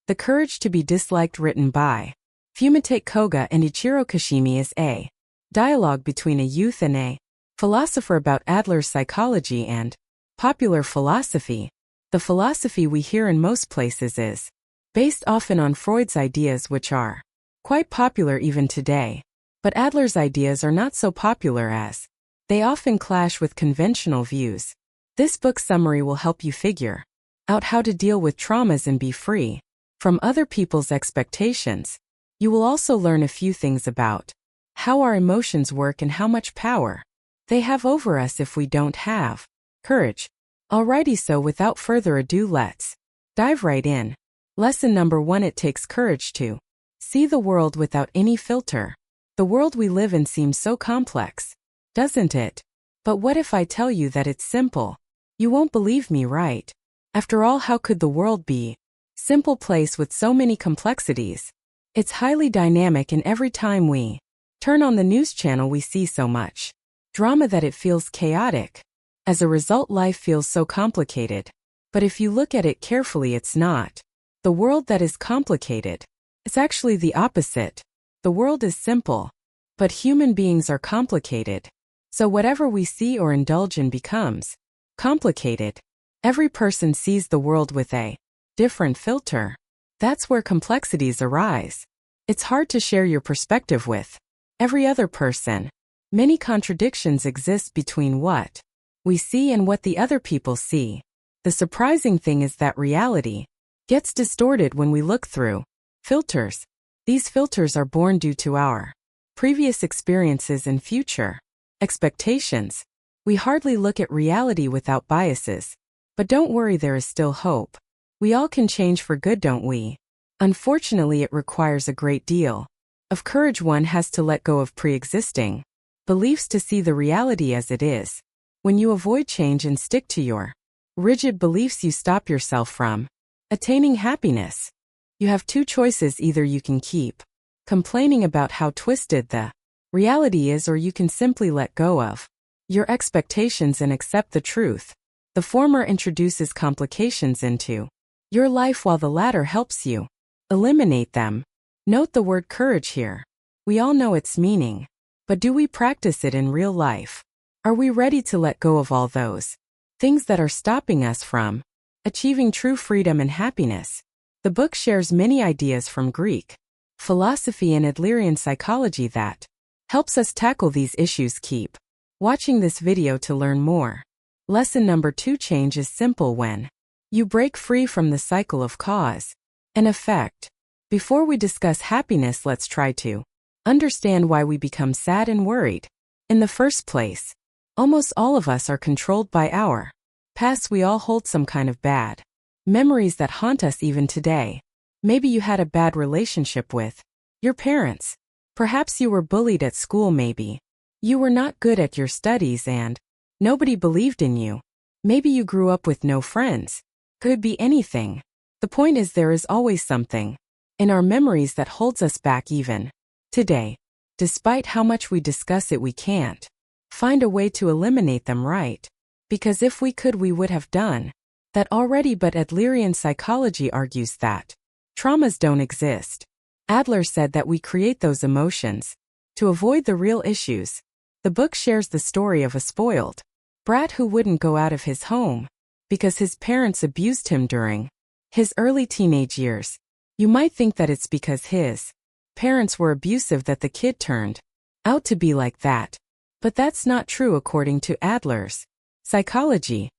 The Courage to be Disliked, written by Fumite Koga and Ichiro Kashimi, is a dialogue between a youth and a philosopher about Adler's psychology and popular philosophy. The philosophy we hear in most places is based often on Freud's ideas, which are quite popular even today. But Adler's ideas are not so popular, as they often clash with conventional views. This book summary will help you figure out how to deal with traumas and be free from other people's expectations. You will also learn a few things about how our emotions work and how much power they have over us if we don't have courage. Alrighty, so without further ado, let's dive right in. Lesson number 1: It takes courage to see the world without any filter. The world we live in seems so complex, doesn't it? But what if I tell you that it's simple? You won't believe me, right? After all, how could the world be a simple place with so many complexities? It's highly dynamic, and every time we turn on the news channel we see so much drama that it feels chaotic. As a result, life feels so complicated. But if you look at it carefully, it's not the world that is complicated. It's actually the opposite. The world is simple, but human beings are complicated. So whatever we see or indulge in becomes complicated. Every person sees the world with a different filter. That's where complexities arise. It's hard to share your perspective with every other person. Many contradictions exist between what we see and what the other people see. The surprising thing is that reality gets distorted when we look through filters. These filters are born due to our previous experiences and future expectations. We hardly look at reality without biases. But don't worry, there is still hope. We all can change for good, don't we? Unfortunately, it requires a great deal of courage. One has to let go of pre-existing beliefs to see the reality as it is. When you avoid change and stick to your rigid beliefs, you stop yourself from attaining happiness. You have two choices: either you can keep complaining about how twisted the reality is, or you can simply let go of your expectations and accept the truth. The former introduces complications into your life, while the latter helps you eliminate them. Note the word courage here. We all know its meaning, but do we practice it in real life? Are we ready to let go of all those things that are stopping us from achieving true freedom and happiness? The book shares many ideas from Greek philosophy and Adlerian psychology that helps us tackle these issues. Keep watching this video to learn more. Lesson number 2: Change is simple when you break free from the cycle of cause and effect. Before we discuss happiness, let's try to understand why we become sad and worried in the first place. Almost all of us are controlled by our past. We all hold some kind of bad memories that haunt us even today. Maybe you had a bad relationship with your parents. Perhaps you were bullied at school. Maybe you were not good at your studies and nobody believed in you. Maybe you grew up with no friends. Could be anything. The point is, there is always something in our memories that holds us back even today. Despite how much we discuss it, we can't find a way to eliminate them, right? Because if we could, we would have done that already. But Adlerian psychology argues that traumas don't exist. Adler said that we create those emotions to avoid the real issues. The book shares the story of a spoiled brat who wouldn't go out of his home because his parents abused him during his early teenage years. You might think that it's because his parents were abusive that the kid turned out to be like that. But that's not true according to Adler's psychology.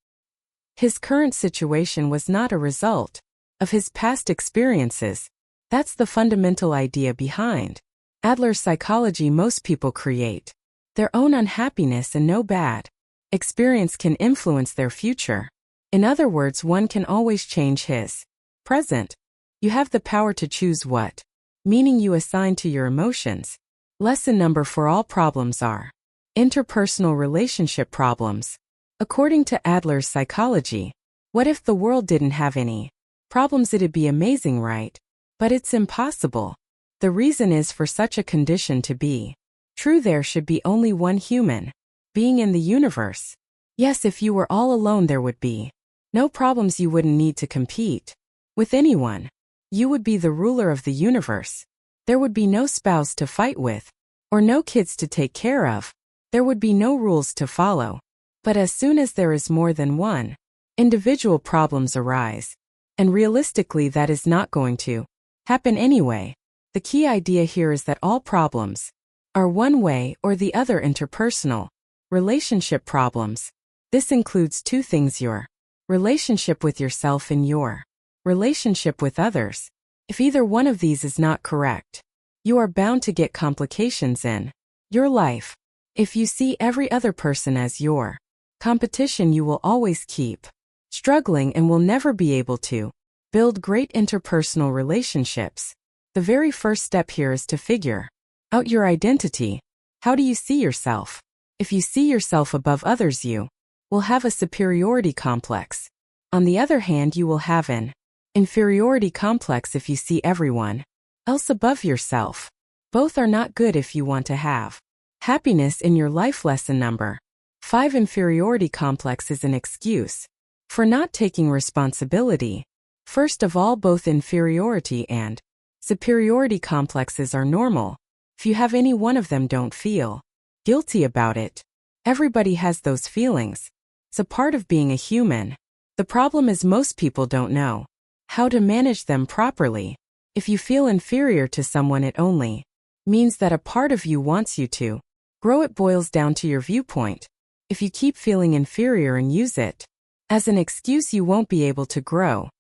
His current situation was not a result of his past experiences. That's the fundamental idea behind Adler's psychology. Most people create their own unhappiness, and no bad experience can influence their future. In other words, one can always change his present. You have the power to choose what meaning you assign to your emotions. Lesson number 4: All problems are interpersonal relationship problems. According to Adler's psychology, what if the world didn't have any problems? It'd be amazing, right? But it's impossible. The reason is, for such a condition to be true, there should be only one human being in the universe. Yes, if you were all alone, there would be no problems. You wouldn't need to compete with anyone. You would be the ruler of the universe. There would be no spouse to fight with, or no kids to take care of. There would be no rules to follow. But as soon as there is more than one, individual problems arise. And realistically, that is not going to happen anyway. The key idea here is that all problems are one way or the other interpersonal relationship problems. This includes two things: your relationship with yourself and your relationship with others. If either one of these is not correct, you are bound to get complications in your life. If you see every other person as your competition, you will always keep struggling and will never be able to build great interpersonal relationships. The very first step here is to figure out your identity. How do you see yourself? If you see yourself above others, you will have a superiority complex. On the other hand, you will have an inferiority complex if you see everyone else above yourself. Both are not good if you want to have happiness in your life. Lesson number 5: inferiority complex is an excuse for not taking responsibility. First of all, both inferiority and superiority complexes are normal. If you have any one of them, don't feel guilty about it. Everybody has those feelings. It's a part of being a human. The problem is most people don't know how to manage them properly. If you feel inferior to someone, it only means that a part of you wants you to grow. It boils down to your viewpoint. If you keep feeling inferior and use it as an excuse, you won't be able to grow.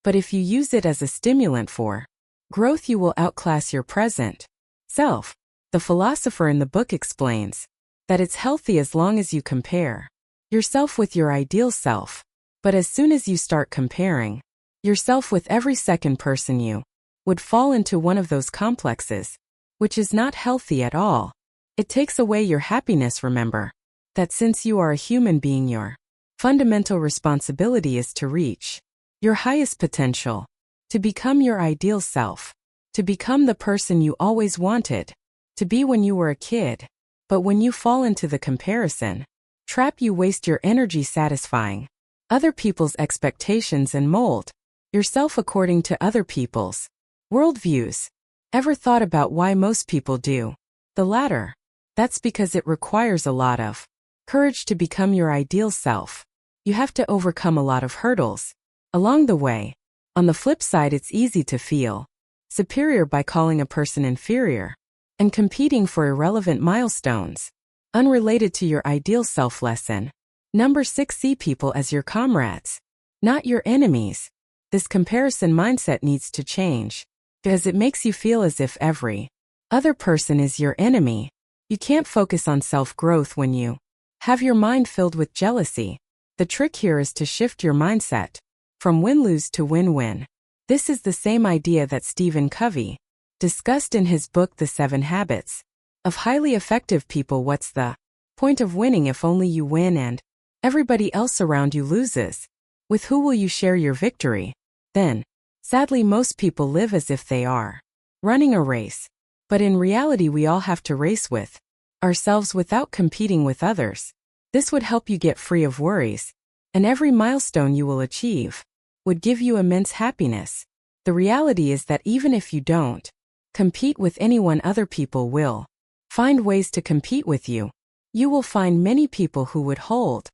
But if you use it as a stimulant for growth, you will outclass your present self. The philosopher in the book explains that it's healthy as long as you compare yourself with your ideal self. But as soon as you start comparing yourself with every second person, you would fall into one of those complexes, which is not healthy at all. It takes away your happiness. Remember that since you are a human being, your fundamental responsibility is to reach your highest potential, to become your ideal self, to become the person you always wanted to be when you were a kid. But when you fall into the comparison trap, you waste your energy satisfying other people's expectations and mold yourself according to other people's worldviews. Ever thought about why most people do the latter? That's because it requires a lot of courage to become your ideal self. You have to overcome a lot of hurdles along the way. On the flip side, it's easy to feel superior by calling a person inferior and competing for irrelevant milestones unrelated to your ideal self. Lesson number 6: see people as your comrades, not your enemies. This comparison mindset needs to change because it makes you feel as if every other person is your enemy. You can't focus on self-growth when you have your mind filled with jealousy. The trick here is to shift your mindset from win-lose to win-win. This is the same idea that Stephen Covey discussed in his book The 7 Habits of Highly Effective People. What's the point of winning if only you win and everybody else around you loses? With who will you share your victory then? Sadly, most people live as if they are running a race. But in reality, we all have to race with ourselves without competing with others. This would help you get free of worries, and every milestone you will achieve would give you immense happiness. The reality is that even if you don't compete with anyone, other people will find ways to compete with you. You will find many people who would hold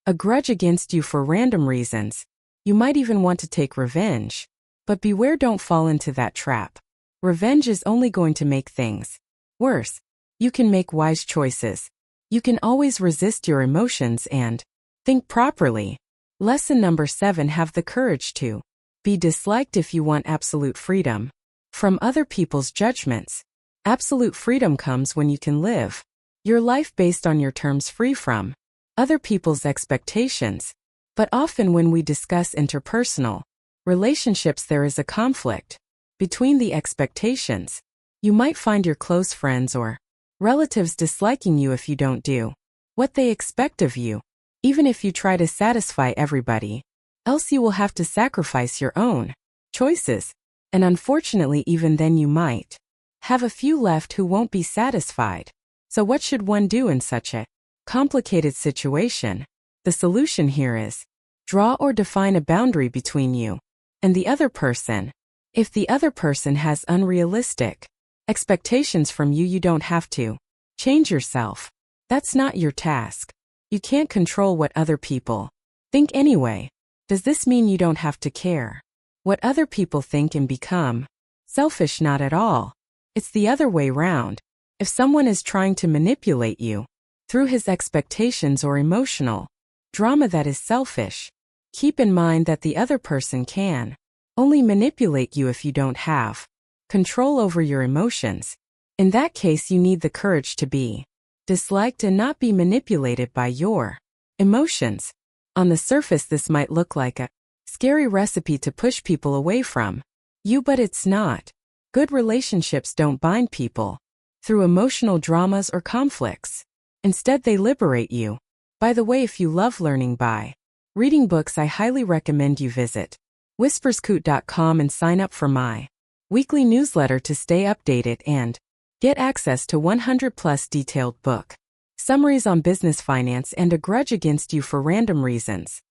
a grudge against you for random reasons. You might even want to take revenge. But beware, don't fall into that trap. Revenge is only going to make things worse. You can make wise choices. You can always resist your emotions and think properly. Lesson number 7: have the courage to be disliked if you want absolute freedom from other people's judgments. Absolute freedom comes when you can live your life based on your terms, free from other people's expectations. But often when we discuss interpersonal relationships, there is a conflict between the expectations. You might find your close friends or relatives disliking you if you don't do what they expect of you. Even if you try to satisfy everybody else, you will have to sacrifice your own choices. And unfortunately, even then you might have a few left who won't be satisfied. So what should one do in such a complicated situation? The solution here is draw or define a boundary between you and the other person. If the other person has unrealistic expectations from you, you don't have to change yourself. That's not your task. You can't control what other people think anyway. Does this mean you don't have to care what other people think and become selfish? Not at all. It's the other way round. If someone is trying to manipulate you through his expectations or emotional drama, that is selfish. Keep in mind that the other person can only manipulate you if you don't have control over your emotions. In that case, you need the courage to be disliked and not be manipulated by your emotions. On the surface, this might look like a scary recipe to push people away from you, but it's not. Good relationships don't bind people through emotional dramas or conflicts. Instead, they liberate you. By the way, if you love learning by reading books, I highly recommend you visit whisperscoot.com and sign up for my weekly newsletter to stay updated and get access to 100+ detailed book summaries on business, finance, and a grudge against you for random reasons.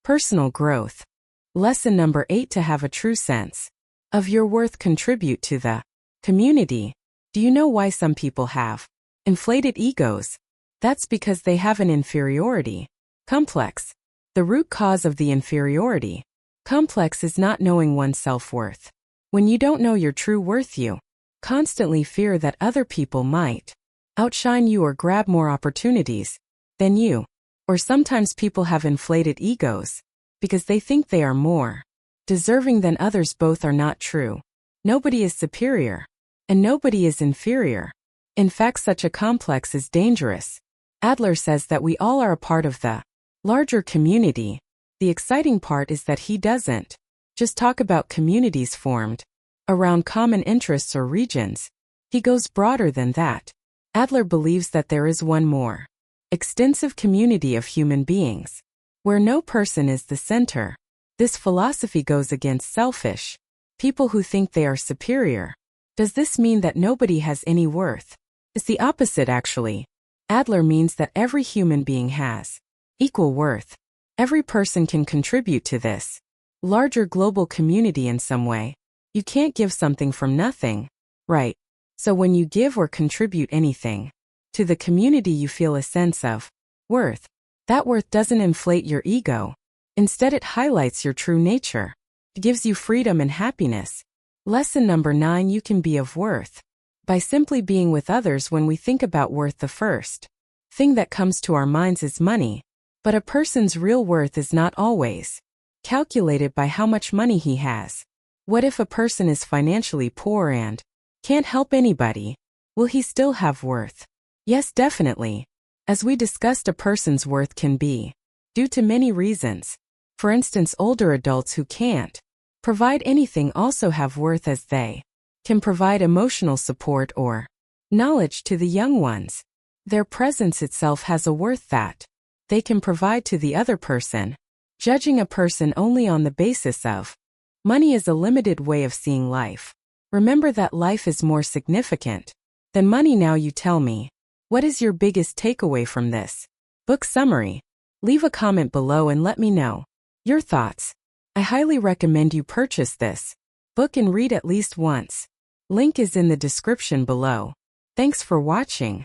Personal growth. Lesson number 8: to have a true sense of your worth, contribute to the community. Do you know why some people have inflated egos? That's because they have an inferiority complex. The root cause of the inferiority complex is not knowing one's self-worth. When you don't know your true worth, you constantly fear that other people might outshine you or grab more opportunities than you. Or sometimes people have inflated egos because they think they are more deserving than others. Both are not true. Nobody is superior, and nobody is inferior. In fact, such a complex is dangerous. Adler says that we all are a part of the larger community. The exciting part is that he doesn't just talk about communities formed around common interests or regions. He goes broader than that. Adler believes that there is one more extensive community of human beings, where no person is the center. This philosophy goes against selfish people who think they are superior. Does this mean that nobody has any worth? It's the opposite, actually. Adler means that every human being has equal worth. Every person can contribute to this larger global community in some way. You can't give something from nothing, right? So when you give or contribute anything to the community, you feel a sense of worth. That worth doesn't inflate your ego. Instead, it highlights your true nature. It gives you freedom and happiness. Lesson number 9: you can be of worth by simply being with others. When we think about worth, the first thing that comes to our minds is money. But a person's real worth is not always calculated by how much money he has. What if a person is financially poor and can't help anybody? Will he still have worth? Yes, definitely. As we discussed, a person's worth can be due to many reasons. For instance, older adults who can't provide anything also have worth, as they can provide emotional support or knowledge to the young ones. Their presence itself has a worth that they can provide to the other person. Judging a person only on the basis of money is a limited way of seeing life. Remember that life is more significant than money. Now you tell me, what is your biggest takeaway from this book summary? Leave a comment below and let me know your thoughts. I highly recommend you purchase this book and read at least once. Link is in the description below. Thanks for watching.